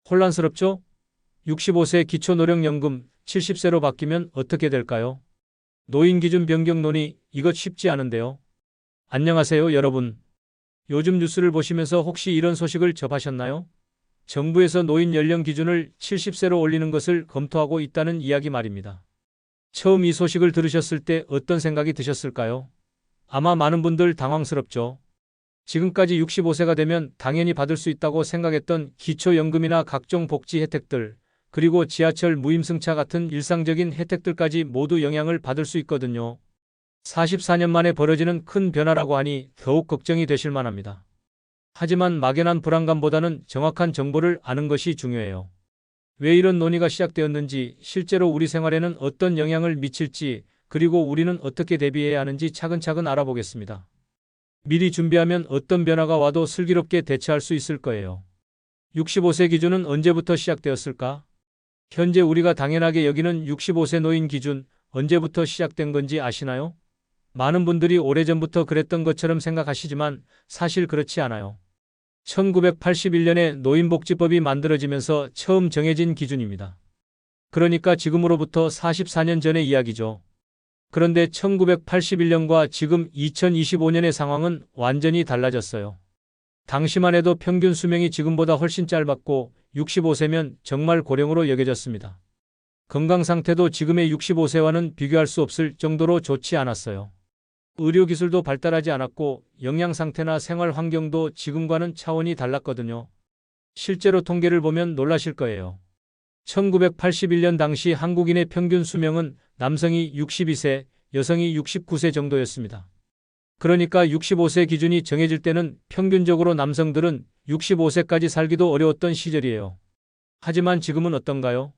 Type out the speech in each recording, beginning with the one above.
혼란스럽죠? 65세 기초노령연금 70세로 바뀌면 어떻게 될까요? 노인 기준 변경 논의, 이것 쉽지 않은데요. 안녕하세요, 여러분. 요즘 뉴스를 보시면서 혹시 이런 소식을 접하셨나요? 정부에서 노인 연령 기준을 70세로 올리는 것을 검토하고 있다는 이야기 말입니다. 처음 이 소식을 들으셨을 때 어떤 생각이 드셨을까요? 아마 많은 분들 당황스럽죠. 지금까지 65세가 되면 당연히 받을 수 있다고 생각했던 기초연금이나 각종 복지 혜택들, 그리고 지하철 무임승차 같은 일상적인 혜택들까지 모두 영향을 받을 수 있거든요. 44년 만에 벌어지는 큰 변화라고 하니 더욱 걱정이 되실 만합니다. 하지만 막연한 불안감보다는 정확한 정보를 아는 것이 중요해요. 왜 이런 논의가 시작되었는지, 실제로 우리 생활에는 어떤 영향을 미칠지, 그리고 우리는 어떻게 대비해야 하는지 차근차근 알아보겠습니다. 미리 준비하면 어떤 변화가 와도 슬기롭게 대처할 수 있을 거예요. 65세 기준은 언제부터 시작되었을까? 현재 우리가 당연하게 여기는 65세 노인 기준, 언제부터 시작된 건지 아시나요? 많은 분들이 오래전부터 그랬던 것처럼 생각하시지만 사실 그렇지 않아요. 1981년에 노인복지법이 만들어지면서 처음 정해진 기준입니다. 그러니까 지금으로부터 44년 전의 이야기죠. 그런데 1981년과 지금 2025년의 상황은 완전히 달라졌어요. 당시만 해도 평균 수명이 지금보다 훨씬 짧았고 65세면 정말 고령으로 여겨졌습니다. 건강 상태도 지금의 65세와는 비교할 수 없을 정도로 좋지 않았어요. 의료기술도 발달하지 않았고 영양 상태나 생활 환경도 지금과는 차원이 달랐거든요. 실제로 통계를 보면 놀라실 거예요. 1981년 당시 한국인의 평균 수명은 남성이 62세, 여성이 69세 정도였습니다. 그러니까 65세 기준이 정해질 때는 평균적으로 남성들은 65세까지 살기도 어려웠던 시절이에요. 하지만 지금은 어떤가요?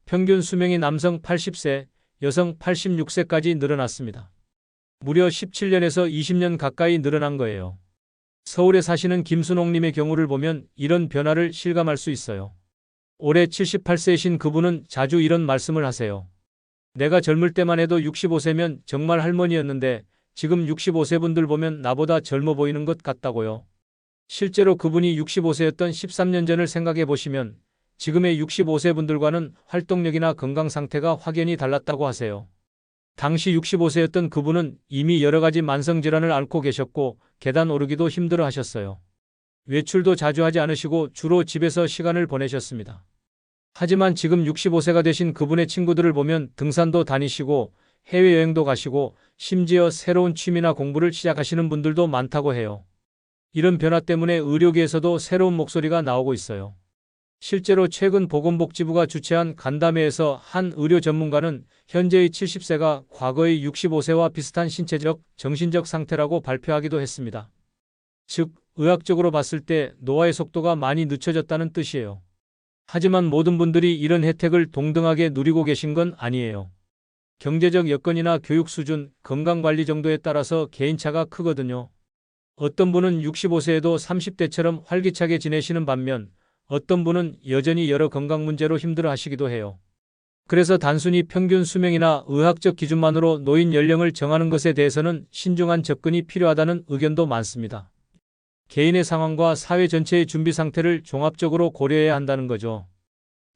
평균 수명이 남성 80세, 여성 86세까지 늘어났습니다. 무려 17년에서 20년 가까이 늘어난 거예요. 서울에 사시는 김순옥님의 경우를 보면 이런 변화를 실감할 수 있어요. 올해 78세이신 그분은 자주 이런 말씀을 하세요. 내가 젊을 때만 해도 65세면 정말 할머니였는데 지금 65세 분들 보면 나보다 젊어 보이는 것 같다고요. 실제로 그분이 65세였던 13년 전을 생각해 보시면 지금의 65세 분들과는 활동력이나 건강 상태가 확연히 달랐다고 하세요. 당시 65세였던 그분은 이미 여러 가지 만성질환을 앓고 계셨고 계단 오르기도 힘들어 하셨어요. 외출도 자주 하지 않으시고 주로 집에서 시간을 보내셨습니다. 하지만 지금 65세가 되신 그분의 친구들을 보면 등산도 다니시고 해외여행도 가시고 심지어 새로운 취미나 공부를 시작하시는 분들도 많다고 해요. 이런 변화 때문에 의료계에서도 새로운 목소리가 나오고 있어요. 실제로 최근 보건복지부가 주최한 간담회에서 한 의료 전문가는 현재의 70세가 과거의 65세와 비슷한 신체적, 정신적 상태라고 발표하기도 했습니다. 즉, 의학적으로 봤을 때 노화의 속도가 많이 늦춰졌다는 뜻이에요. 하지만 모든 분들이 이런 혜택을 동등하게 누리고 계신 건 아니에요. 경제적 여건이나 교육 수준, 건강관리 정도에 따라서 개인차가 크거든요. 어떤 분은 65세에도 30대처럼 활기차게 지내시는 반면 어떤 분은 여전히 여러 건강 문제로 힘들어 하시기도 해요. 그래서 단순히 평균 수명이나 의학적 기준만으로 노인 연령을 정하는 것에 대해서는 신중한 접근이 필요하다는 의견도 많습니다. 개인의 상황과 사회 전체의 준비 상태를 종합적으로 고려해야 한다는 거죠.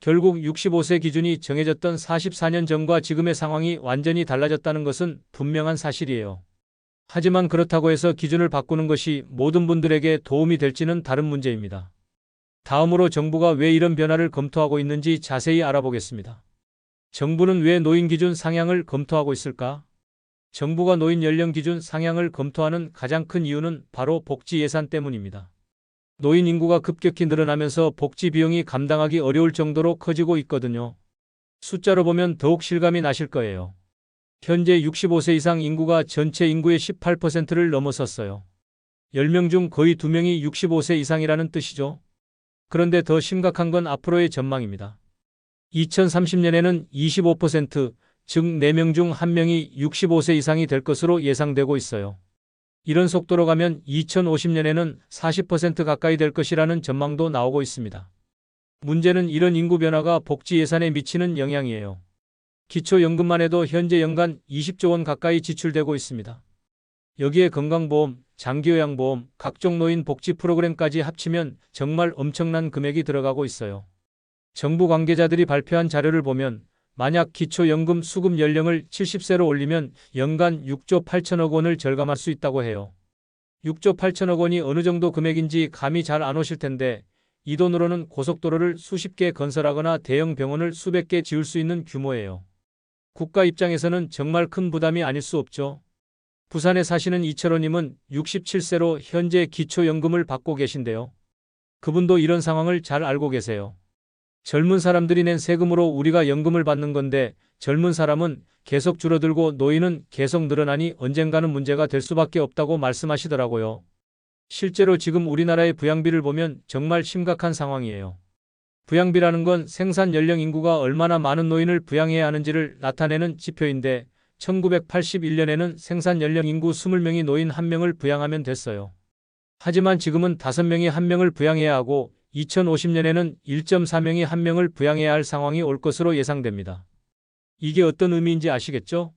결국 65세 기준이 정해졌던 44년 전과 지금의 상황이 완전히 달라졌다는 것은 분명한 사실이에요. 하지만 그렇다고 해서 기준을 바꾸는 것이 모든 분들에게 도움이 될지는 다른 문제입니다. 다음으로 정부가 왜 이런 변화를 검토하고 있는지 자세히 알아보겠습니다. 정부는 왜 노인 기준 상향을 검토하고 있을까? 정부가 노인 연령 기준 상향을 검토하는 가장 큰 이유는 바로 복지 예산 때문입니다. 노인 인구가 급격히 늘어나면서 복지 비용이 감당하기 어려울 정도로 커지고 있거든요. 숫자로 보면 더욱 실감이 나실 거예요. 현재 65세 이상 인구가 전체 인구의 18%를 넘어섰어요. 10명 중 거의 2명이 65세 이상이라는 뜻이죠. 그런데 더 심각한 건 앞으로의 전망입니다. 2030년에는 25%, 즉 4명 중 1명이 65세 이상이 될 것으로 예상되고 있어요. 이런 속도로 가면 2050년에는 40% 가까이 될 것이라는 전망도 나오고 있습니다. 문제는 이런 인구 변화가 복지 예산에 미치는 영향이에요. 기초연금만 해도 현재 연간 20조 원 가까이 지출되고 있습니다. 여기에 건강보험, 장기요양보험, 각종 노인 복지 프로그램까지 합치면 정말 엄청난 금액이 들어가고 있어요. 정부 관계자들이 발표한 자료를 보면 만약 기초연금 수급 연령을 70세로 올리면 연간 6조 8천억 원을 절감할 수 있다고 해요. 6조 8천억 원이 어느 정도 금액인지 감이 잘 안 오실 텐데 이 돈으로는 고속도로를 수십 개 건설하거나 대형 병원을 수백 개 지을 수 있는 규모예요. 국가 입장에서는 정말 큰 부담이 아닐 수 없죠. 부산에 사시는 이철호님은 67세로 현재 기초연금을 받고 계신데요. 그분도 이런 상황을 잘 알고 계세요. 젊은 사람들이 낸 세금으로 우리가 연금을 받는 건데 젊은 사람은 계속 줄어들고 노인은 계속 늘어나니 언젠가는 문제가 될 수밖에 없다고 말씀하시더라고요. 실제로 지금 우리나라의 부양비를 보면 정말 심각한 상황이에요. 부양비라는 건 생산 연령 인구가 얼마나 많은 노인을 부양해야 하는지를 나타내는 지표인데 1981년에는 생산 연령 인구 20명이 노인 1명을 부양하면 됐어요. 하지만 지금은 5명이 1명을 부양해야 하고 2050년에는 1.4명이 1명을 부양해야 할 상황이 올 것으로 예상됩니다. 이게 어떤 의미인지 아시겠죠?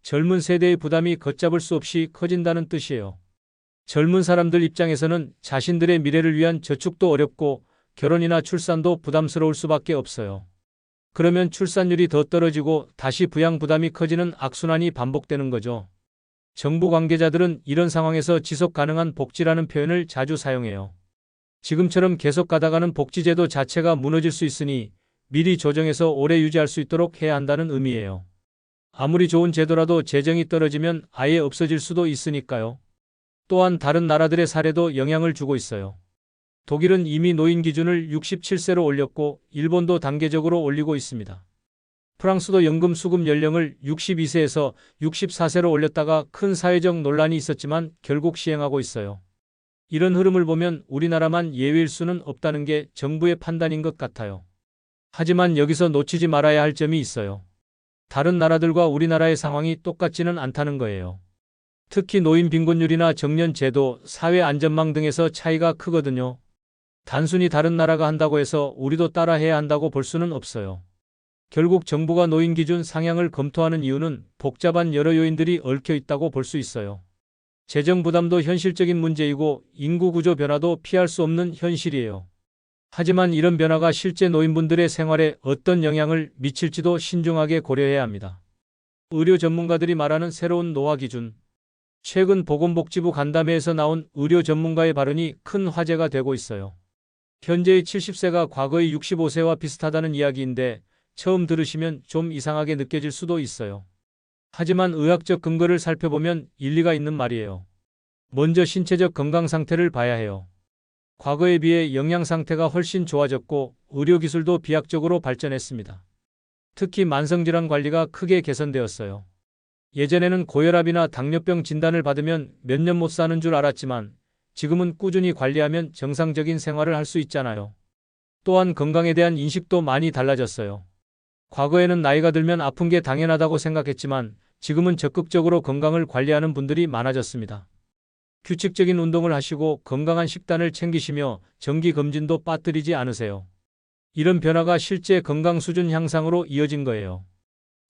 젊은 세대의 부담이 걷잡을 수 없이 커진다는 뜻이에요. 젊은 사람들 입장에서는 자신들의 미래를 위한 저축도 어렵고 결혼이나 출산도 부담스러울 수밖에 없어요. 그러면 출산율이 더 떨어지고 다시 부양 부담이 커지는 악순환이 반복되는 거죠. 정부 관계자들은 이런 상황에서 지속 가능한 복지라는 표현을 자주 사용해요. 지금처럼 계속 가다가는 복지제도 자체가 무너질 수 있으니 미리 조정해서 오래 유지할 수 있도록 해야 한다는 의미예요. 아무리 좋은 제도라도 재정이 떨어지면 아예 없어질 수도 있으니까요. 또한 다른 나라들의 사례도 영향을 주고 있어요. 독일은 이미 노인 기준을 67세로 올렸고 일본도 단계적으로 올리고 있습니다. 프랑스도 연금 수급 연령을 62세에서 64세로 올렸다가 큰 사회적 논란이 있었지만 결국 시행하고 있어요. 이런 흐름을 보면 우리나라만 예외일 수는 없다는 게 정부의 판단인 것 같아요. 하지만 여기서 놓치지 말아야 할 점이 있어요. 다른 나라들과 우리나라의 상황이 똑같지는 않다는 거예요. 특히 노인 빈곤율이나 정년 제도, 사회 안전망 등에서 차이가 크거든요. 단순히 다른 나라가 한다고 해서 우리도 따라해야 한다고 볼 수는 없어요. 결국 정부가 노인 기준 상향을 검토하는 이유는 복잡한 여러 요인들이 얽혀 있다고 볼 수 있어요. 재정 부담도 현실적인 문제이고 인구 구조 변화도 피할 수 없는 현실이에요. 하지만 이런 변화가 실제 노인분들의 생활에 어떤 영향을 미칠지도 신중하게 고려해야 합니다. 의료 전문가들이 말하는 새로운 노화 기준. 최근 보건복지부 간담회에서 나온 의료 전문가의 발언이 큰 화제가 되고 있어요. 현재의 70세가 과거의 65세와 비슷하다는 이야기인데 처음 들으시면 좀 이상하게 느껴질 수도 있어요. 하지만 의학적 근거를 살펴보면 일리가 있는 말이에요. 먼저 신체적 건강 상태를 봐야 해요. 과거에 비해 영양 상태가 훨씬 좋아졌고 의료기술도 비약적으로 발전했습니다. 특히 만성질환 관리가 크게 개선되었어요. 예전에는 고혈압이나 당뇨병 진단을 받으면 몇 년 못 사는 줄 알았지만 지금은 꾸준히 관리하면 정상적인 생활을 할 수 있잖아요. 또한 건강에 대한 인식도 많이 달라졌어요. 과거에는 나이가 들면 아픈 게 당연하다고 생각했지만 지금은 적극적으로 건강을 관리하는 분들이 많아졌습니다. 규칙적인 운동을 하시고 건강한 식단을 챙기시며 정기검진도 빠뜨리지 않으세요. 이런 변화가 실제 건강 수준 향상으로 이어진 거예요.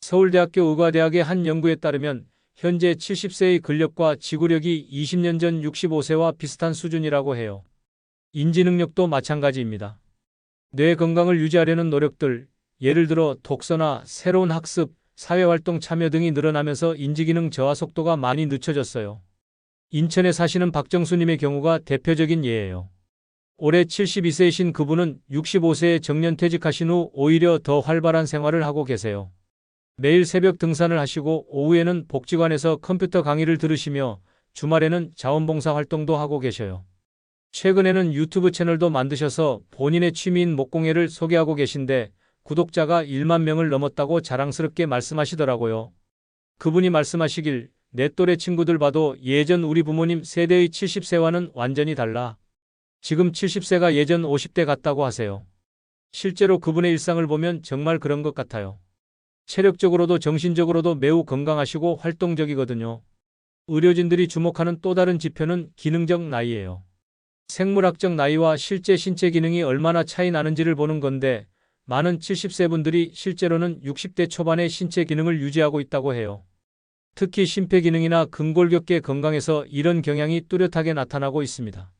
서울대학교 의과대학의 한 연구에 따르면 현재 70세의 근력과 지구력이 20년 전 65세와 비슷한 수준이라고 해요. 인지 능력도 마찬가지입니다. 뇌 건강을 유지하려는 노력들, 예를 들어 독서나 새로운 학습, 사회활동 참여 등이 늘어나면서 인지기능 저하 속도가 많이 늦춰졌어요. 인천에 사시는 박정수님의 경우가 대표적인 예예요. 올해 72세이신 그분은 65세에 정년퇴직하신 후 오히려 더 활발한 생활을 하고 계세요. 매일 새벽 등산을 하시고 오후에는 복지관에서 컴퓨터 강의를 들으시며 주말에는 자원봉사 활동도 하고 계셔요. 최근에는 유튜브 채널도 만드셔서 본인의 취미인 목공예를 소개하고 계신데 구독자가 1만 명을 넘었다고 자랑스럽게 말씀하시더라고요. 그분이 말씀하시길 내 또래 친구들 봐도 예전 우리 부모님 세대의 70세와는 완전히 달라. 지금 70세가 예전 50대 같다고 하세요. 실제로 그분의 일상을 보면 정말 그런 것 같아요. 체력적으로도 정신적으로도 매우 건강하시고 활동적이거든요. 의료진들이 주목하는 또 다른 지표는 기능적 나이예요. 생물학적 나이와 실제 신체 기능이 얼마나 차이 나는지를 보는 건데 많은 70세 분들이 실제로는 60대 초반의 신체 기능을 유지하고 있다고 해요. 특히 심폐기능이나 근골격계 건강에서 이런 경향이 뚜렷하게 나타나고 있습니다.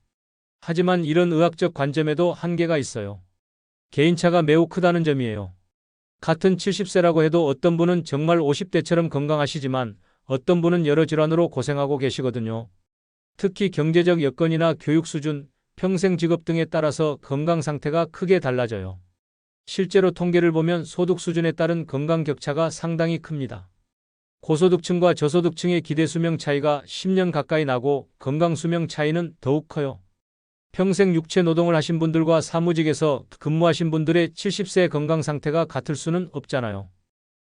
하지만 이런 의학적 관점에도 한계가 있어요. 개인차가 매우 크다는 점이에요. 같은 70세라고 해도 어떤 분은 정말 50대처럼 건강하시지만 어떤 분은 여러 질환으로 고생하고 계시거든요. 특히 경제적 여건이나 교육 수준, 평생 직업 등에 따라서 건강 상태가 크게 달라져요. 실제로 통계를 보면 소득 수준에 따른 건강 격차가 상당히 큽니다. 고소득층과 저소득층의 기대 수명 차이가 10년 가까이 나고 건강 수명 차이는 더욱 커요. 평생 육체 노동을 하신 분들과 사무직에서 근무하신 분들의 70세 건강 상태가 같을 수는 없잖아요.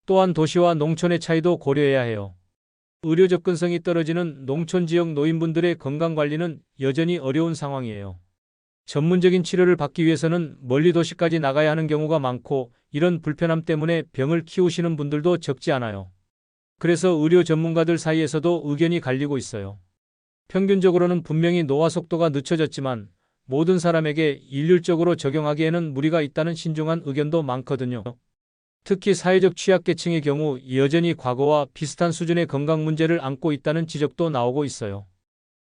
또한 도시와 농촌의 차이도 고려해야 해요. 의료 접근성이 떨어지는 농촌 지역 노인분들의 건강 관리는 여전히 어려운 상황이에요. 전문적인 치료를 받기 위해서는 멀리 도시까지 나가야 하는 경우가 많고 이런 불편함 때문에 병을 키우시는 분들도 적지 않아요. 그래서 의료 전문가들 사이에서도 의견이 갈리고 있어요. 평균적으로는 분명히 노화 속도가 늦춰졌지만 모든 사람에게 일률적으로 적용하기에는 무리가 있다는 신중한 의견도 많거든요. 특히 사회적 취약계층의 경우 여전히 과거와 비슷한 수준의 건강 문제를 안고 있다는 지적도 나오고 있어요.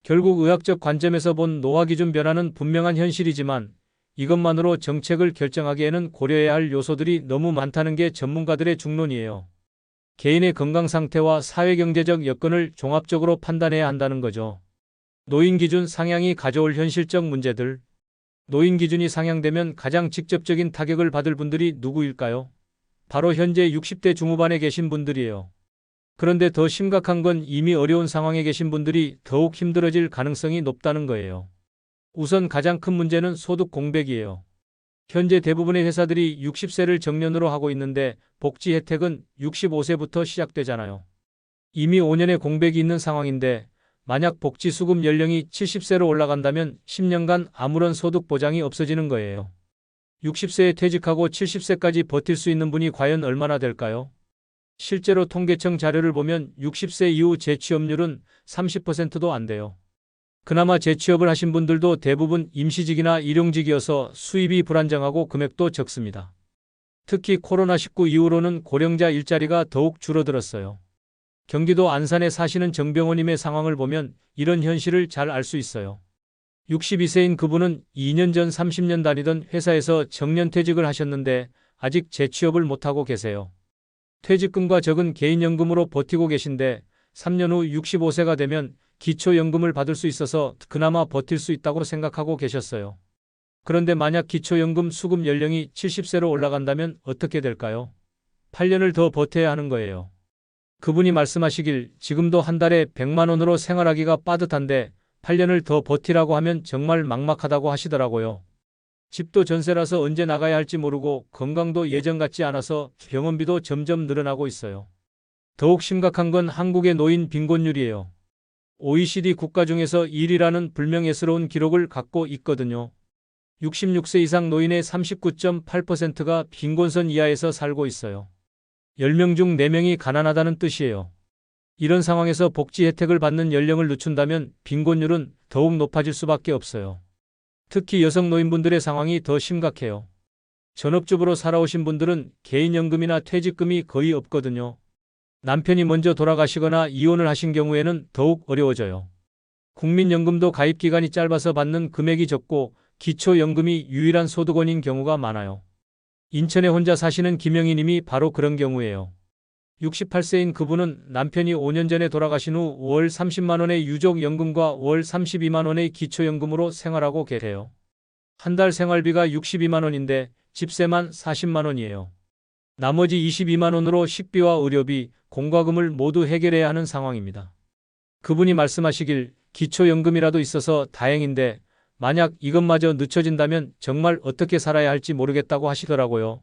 결국 의학적 관점에서 본 노화 기준 변화는 분명한 현실이지만 이것만으로 정책을 결정하기에는 고려해야 할 요소들이 너무 많다는 게 전문가들의 중론이에요. 개인의 건강 상태와 사회경제적 여건을 종합적으로 판단해야 한다는 거죠. 노인 기준 상향이 가져올 현실적 문제들. 노인 기준이 상향되면 가장 직접적인 타격을 받을 분들이 누구일까요? 바로 현재 60대 중후반에 계신 분들이에요. 그런데 더 심각한 건 이미 어려운 상황에 계신 분들이 더욱 힘들어질 가능성이 높다는 거예요. 우선 가장 큰 문제는 소득 공백이에요. 현재 대부분의 회사들이 60세를 정년으로 하고 있는데 복지 혜택은 65세부터 시작되잖아요. 이미 5년의 공백이 있는 상황인데 만약 복지 수급 연령이 70세로 올라간다면 10년간 아무런 소득 보장이 없어지는 거예요. 60세에 퇴직하고 70세까지 버틸 수 있는 분이 과연 얼마나 될까요? 실제로 통계청 자료를 보면 60세 이후 재취업률은 30%도 안 돼요. 그나마 재취업을 하신 분들도 대부분 임시직이나 일용직이어서 수입이 불안정하고 금액도 적습니다. 특히 코로나19 이후로는 고령자 일자리가 더욱 줄어들었어요. 경기도 안산에 사시는 정병호님의 상황을 보면 이런 현실을 잘 알 수 있어요. 62세인 그분은 2년 전 30년 다니던 회사에서 정년퇴직을 하셨는데 아직 재취업을 못하고 계세요. 퇴직금과 적은 개인연금으로 버티고 계신데 3년 후 65세가 되면 기초연금을 받을 수 있어서 그나마 버틸 수 있다고 생각하고 계셨어요. 그런데 만약 기초연금 수급 연령이 70세로 올라간다면 어떻게 될까요? 8년을 더 버텨야 하는 거예요. 그분이 말씀하시길 지금도 한 달에 100만 원으로 생활하기가 빠듯한데 8년을 더 버티라고 하면 정말 막막하다고 하시더라고요. 집도 전세라서 언제 나가야 할지 모르고 건강도 예전 같지 않아서 병원비도 점점 늘어나고 있어요. 더욱 심각한 건 한국의 노인 빈곤율이에요. OECD 국가 중에서 1위라는 불명예스러운 기록을 갖고 있거든요. 66세 이상 노인의 39.8%가 빈곤선 이하에서 살고 있어요. 10명 중 4명이 가난하다는 뜻이에요. 이런 상황에서 복지 혜택을 받는 연령을 늦춘다면 빈곤율은 더욱 높아질 수밖에 없어요. 특히 여성 노인분들의 상황이 더 심각해요. 전업주부로 살아오신 분들은 개인연금이나 퇴직금이 거의 없거든요. 남편이 먼저 돌아가시거나 이혼을 하신 경우에는 더욱 어려워져요. 국민연금도 가입기간이 짧아서 받는 금액이 적고 기초연금이 유일한 소득원인 경우가 많아요. 인천에 혼자 사시는 김영희 님이 바로 그런 경우예요. 68세인 그분은 남편이 5년 전에 돌아가신 후 월 30만 원의 유족연금과 월 32만 원의 기초연금으로 생활하고 계세요. 한 달 생활비가 62만 원인데 집세만 40만 원이에요. 나머지 22만 원으로 식비와 의료비, 공과금을 모두 해결해야 하는 상황입니다. 그분이 말씀하시길 기초연금이라도 있어서 다행인데 만약 이것마저 늦춰진다면 정말 어떻게 살아야 할지 모르겠다고 하시더라고요.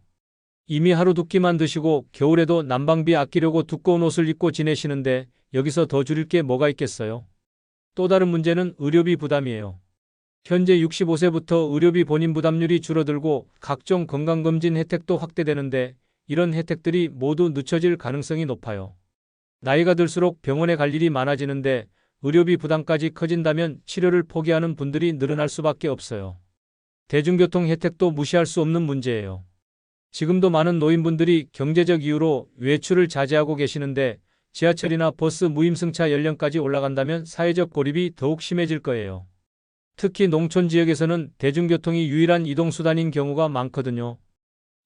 이미 하루 두 끼만 드시고 겨울에도 난방비 아끼려고 두꺼운 옷을 입고 지내시는데 여기서 더 줄일 게 뭐가 있겠어요? 또 다른 문제는 의료비 부담이에요. 현재 65세부터 의료비 본인 부담률이 줄어들고 각종 건강검진 혜택도 확대되는데 이런 혜택들이 모두 늦춰질 가능성이 높아요. 나이가 들수록 병원에 갈 일이 많아지는데 의료비 부담까지 커진다면 치료를 포기하는 분들이 늘어날 수밖에 없어요. 대중교통 혜택도 무시할 수 없는 문제예요. 지금도 많은 노인분들이 경제적 이유로 외출을 자제하고 계시는데 지하철이나 버스 무임승차 연령까지 올라간다면 사회적 고립이 더욱 심해질 거예요. 특히 농촌 지역에서는 대중교통이 유일한 이동수단인 경우가 많거든요.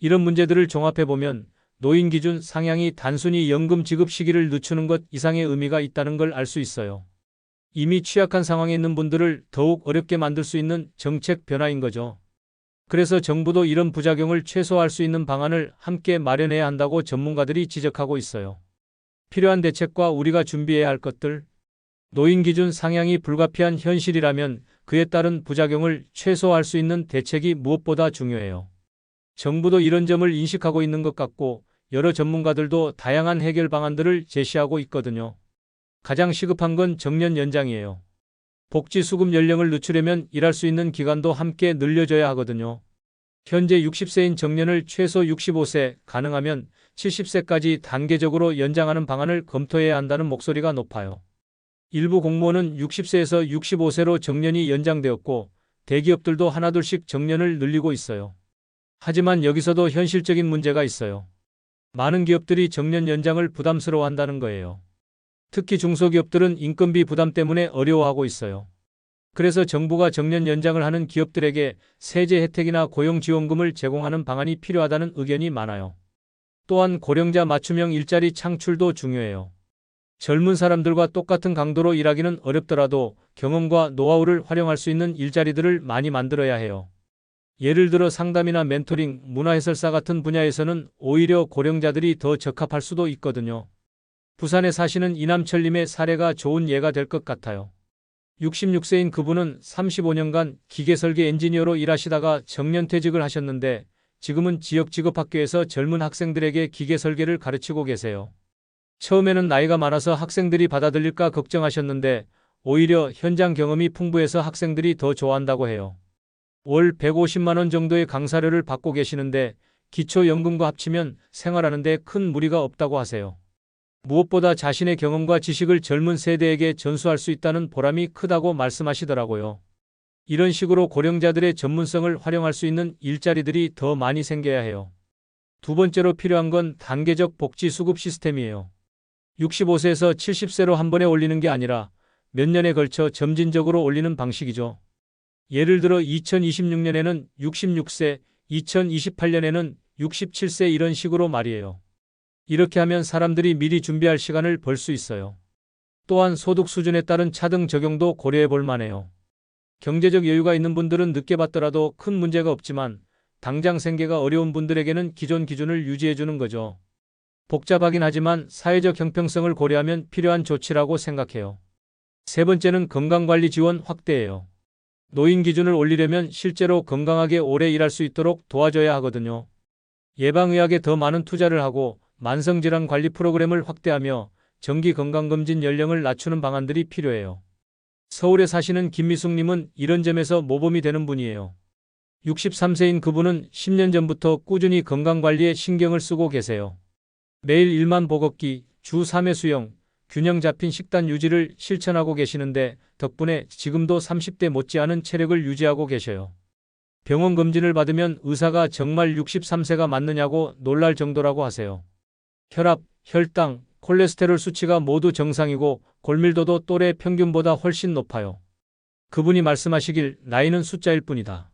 이런 문제들을 종합해보면 노인 기준 상향이 단순히 연금 지급 시기를 늦추는 것 이상의 의미가 있다는 걸 알 수 있어요. 이미 취약한 상황에 있는 분들을 더욱 어렵게 만들 수 있는 정책 변화인 거죠. 그래서 정부도 이런 부작용을 최소화할 수 있는 방안을 함께 마련해야 한다고 전문가들이 지적하고 있어요. 필요한 대책과 우리가 준비해야 할 것들. 노인 기준 상향이 불가피한 현실이라면 그에 따른 부작용을 최소화할 수 있는 대책이 무엇보다 중요해요. 정부도 이런 점을 인식하고 있는 것 같고 여러 전문가들도 다양한 해결 방안들을 제시하고 있거든요. 가장 시급한 건 정년 연장이에요. 복지수급 연령을 늦추려면 일할 수 있는 기간도 함께 늘려줘야 하거든요. 현재 60세인 정년을 최소 65세, 가능하면 70세까지 단계적으로 연장하는 방안을 검토해야 한다는 목소리가 높아요. 일부 공무원은 60세에서 65세로 정년이 연장되었고 대기업들도 하나둘씩 정년을 늘리고 있어요. 하지만 여기서도 현실적인 문제가 있어요. 많은 기업들이 정년 연장을 부담스러워한다는 거예요. 특히 중소기업들은 인건비 부담 때문에 어려워하고 있어요. 그래서 정부가 정년 연장을 하는 기업들에게 세제 혜택이나 고용지원금을 제공하는 방안이 필요하다는 의견이 많아요. 또한 고령자 맞춤형 일자리 창출도 중요해요. 젊은 사람들과 똑같은 강도로 일하기는 어렵더라도 경험과 노하우를 활용할 수 있는 일자리들을 많이 만들어야 해요. 예를 들어 상담이나 멘토링, 문화해설사 같은 분야에서는 오히려 고령자들이 더 적합할 수도 있거든요. 부산에 사시는 이남철님의 사례가 좋은 예가 될 것 같아요. 66세인 그분은 35년간 기계설계 엔지니어로 일하시다가 정년퇴직을 하셨는데 지금은 지역 직업학교에서 젊은 학생들에게 기계설계를 가르치고 계세요. 처음에는 나이가 많아서 학생들이 받아들일까 걱정하셨는데 오히려 현장 경험이 풍부해서 학생들이 더 좋아한다고 해요. 월 150만 원 정도의 강사료를 받고 계시는데 기초연금과 합치면 생활하는 데 큰 무리가 없다고 하세요. 무엇보다 자신의 경험과 지식을 젊은 세대에게 전수할 수 있다는 보람이 크다고 말씀하시더라고요. 이런 식으로 고령자들의 전문성을 활용할 수 있는 일자리들이 더 많이 생겨야 해요. 두 번째로 필요한 건 단계적 복지 수급 시스템이에요. 65세에서 70세로 한 번에 올리는 게 아니라 몇 년에 걸쳐 점진적으로 올리는 방식이죠. 예를 들어 2026년에는 66세, 2028년에는 67세 이런 식으로 말이에요. 이렇게 하면 사람들이 미리 준비할 시간을 벌 수 있어요. 또한 소득 수준에 따른 차등 적용도 고려해 볼 만해요. 경제적 여유가 있는 분들은 늦게 받더라도 큰 문제가 없지만 당장 생계가 어려운 분들에게는 기존 기준을 유지해 주는 거죠. 복잡하긴 하지만 사회적 형평성을 고려하면 필요한 조치라고 생각해요. 세 번째는 건강관리 지원 확대예요. 노인 기준을 올리려면 실제로 건강하게 오래 일할 수 있도록 도와줘야 하거든요. 예방의학에 더 많은 투자를 하고 만성질환 관리 프로그램을 확대하며 정기 건강검진 연령을 낮추는 방안들이 필요해요. 서울에 사시는 김미숙님은 이런 점에서 모범이 되는 분이에요. 63세인 그분은 10년 전부터 꾸준히 건강관리에 신경을 쓰고 계세요. 매일 1만 보 걷기, 주 3회 수영, 균형 잡힌 식단 유지를 실천하고 계시는데 덕분에 지금도 30대 못지않은 체력을 유지하고 계셔요. 병원 검진을 받으면 의사가 정말 63세가 맞느냐고 놀랄 정도라고 하세요. 혈압, 혈당, 콜레스테롤 수치가 모두 정상이고 골밀도도 또래 평균보다 훨씬 높아요. 그분이 말씀하시길 나이는 숫자일 뿐이다.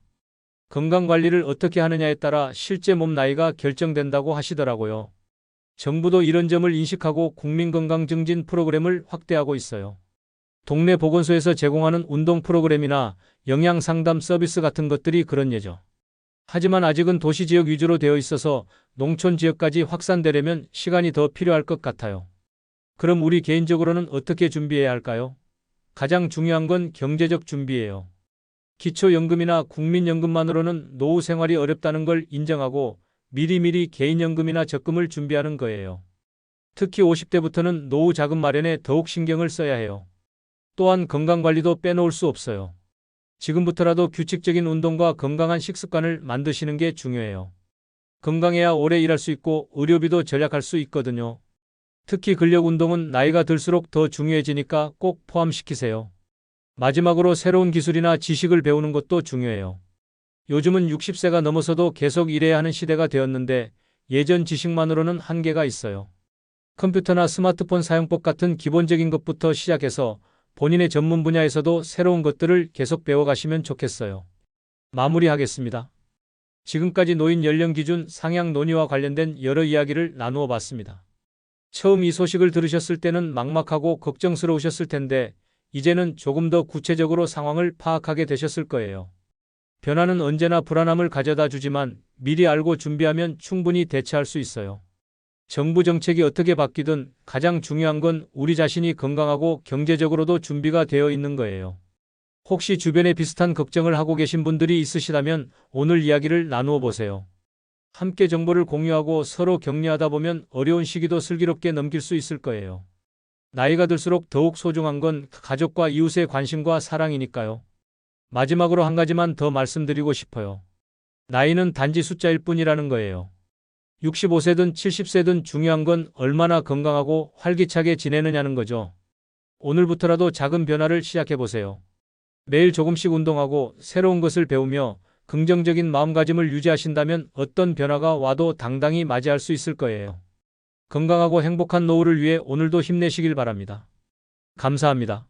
건강관리를 어떻게 하느냐에 따라 실제 몸 나이가 결정된다고 하시더라고요. 정부도 이런 점을 인식하고 국민건강증진 프로그램을 확대하고 있어요. 동네 보건소에서 제공하는 운동 프로그램이나 영양상담 서비스 같은 것들이 그런 예죠. 하지만 아직은 도시지역 위주로 되어 있어서 농촌 지역까지 확산되려면 시간이 더 필요할 것 같아요. 그럼 우리 개인적으로는 어떻게 준비해야 할까요? 가장 중요한 건 경제적 준비예요. 기초연금이나 국민연금만으로는 노후 생활이 어렵다는 걸 인정하고 미리미리 개인연금이나 적금을 준비하는 거예요. 특히 50대부터는 노후 자금 마련에 더욱 신경을 써야 해요. 또한 건강관리도 빼놓을 수 없어요. 지금부터라도 규칙적인 운동과 건강한 식습관을 만드시는 게 중요해요. 건강해야 오래 일할 수 있고 의료비도 절약할 수 있거든요. 특히 근력 운동은 나이가 들수록 더 중요해지니까 꼭 포함시키세요. 마지막으로 새로운 기술이나 지식을 배우는 것도 중요해요. 요즘은 60세가 넘어서도 계속 일해야 하는 시대가 되었는데 예전 지식만으로는 한계가 있어요. 컴퓨터나 스마트폰 사용법 같은 기본적인 것부터 시작해서 본인의 전문 분야에서도 새로운 것들을 계속 배워가시면 좋겠어요. 마무리하겠습니다. 지금까지 노인 연령 기준 상향 논의와 관련된 여러 이야기를 나누어 봤습니다. 처음 이 소식을 들으셨을 때는 막막하고 걱정스러우셨을 텐데 이제는 조금 더 구체적으로 상황을 파악하게 되셨을 거예요. 변화는 언제나 불안함을 가져다 주지만 미리 알고 준비하면 충분히 대처할 수 있어요. 정부 정책이 어떻게 바뀌든 가장 중요한 건 우리 자신이 건강하고 경제적으로도 준비가 되어 있는 거예요. 혹시 주변에 비슷한 걱정을 하고 계신 분들이 있으시다면 오늘 이야기를 나누어 보세요. 함께 정보를 공유하고 서로 격려하다 보면 어려운 시기도 슬기롭게 넘길 수 있을 거예요. 나이가 들수록 더욱 소중한 건 가족과 이웃의 관심과 사랑이니까요. 마지막으로 한 가지만 더 말씀드리고 싶어요. 나이는 단지 숫자일 뿐이라는 거예요. 65세든 70세든 중요한 건 얼마나 건강하고 활기차게 지내느냐는 거죠. 오늘부터라도 작은 변화를 시작해 보세요. 매일 조금씩 운동하고 새로운 것을 배우며 긍정적인 마음가짐을 유지하신다면 어떤 변화가 와도 당당히 맞이할 수 있을 거예요. 건강하고 행복한 노후를 위해 오늘도 힘내시길 바랍니다. 감사합니다.